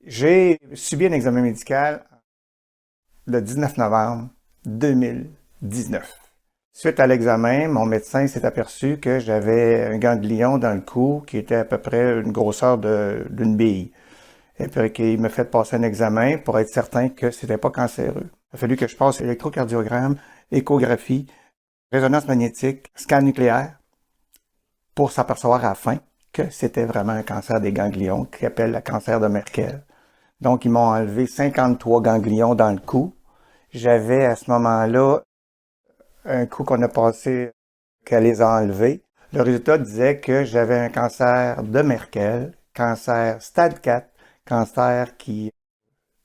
J'ai subi un examen médical le 19 novembre 2019. Suite à l'examen, mon médecin s'est aperçu que j'avais un ganglion dans le cou qui était à peu près une grosseur d'une bille. Et puis il m'a fait passer un examen pour être certain que c'était pas cancéreux. Il a fallu que je passe électrocardiogramme, échographie, résonance magnétique, scan nucléaire pour s'apercevoir à la fin que c'était vraiment un cancer des ganglions qui appelle le cancer de Merkel. Donc, ils m'ont enlevé 53 ganglions dans le cou. J'avais à ce moment-là un coup qu'on a passé qu'elle les a enlevés. Le résultat disait que j'avais un cancer de Merkel, cancer stade 4, cancer qui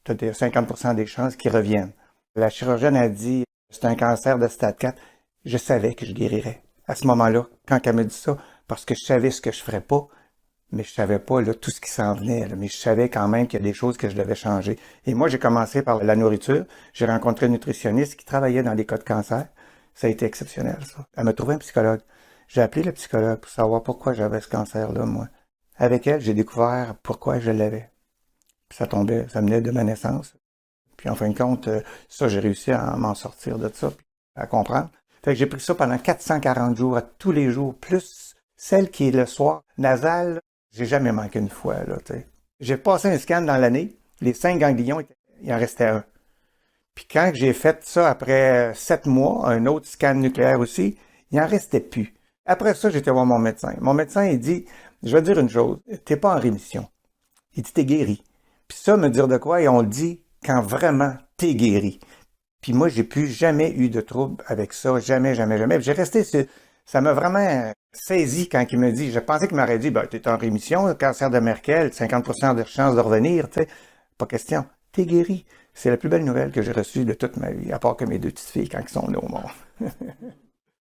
a 50% des chances qui reviennent. La chirurgienne a dit c'est un cancer de stade 4. Je savais que je guérirais. À ce moment-là, quand elle m'a dit ça, parce que je savais ce que je ferais pas, mais je savais pas là, tout ce qui s'en venait. Là, mais je savais quand même qu'il y a des choses que je devais changer. Et moi, j'ai commencé par la nourriture. J'ai rencontré une nutritionniste qui travaillait dans les cas de cancer. Ça a été exceptionnel, ça. Elle m'a trouvé un psychologue. J'ai appelé le psychologue pour savoir pourquoi j'avais ce cancer-là, moi. Avec elle, j'ai découvert pourquoi je l'avais. Puis ça tombait, ça venait de ma naissance. Puis en fin de compte, ça, j'ai réussi à m'en sortir de ça, puis à comprendre. Fait que j'ai pris ça pendant 440 jours, à tous les jours, plus celle qui est le soir, nasale. J'ai jamais manqué une fois, là, tu sais. J'ai passé un scan dans l'année, les 5 ganglions, il en restait un. Puis quand j'ai fait ça après 7 mois, un autre scan nucléaire aussi, il en restait plus. Après ça, j'étais voir mon médecin. Mon médecin, il dit, je vais te dire une chose, t'es pas en rémission. Il dit, t'es guéri. Puis ça, me dire de quoi, et on le dit quand vraiment t'es guéri. Puis moi, j'ai plus jamais eu de trouble avec ça, jamais, jamais, jamais. Puis j'ai resté, ça m'a vraiment saisi quand il me dit, je pensais qu'il m'aurait dit, ben, t'es en rémission, cancer de Merkel, 50% de chance de revenir, tu sais. Pas question. T'es guéri. C'est la plus belle nouvelle que j'ai reçue de toute ma vie, à part que mes deux petites filles quand ils sont nées au monde.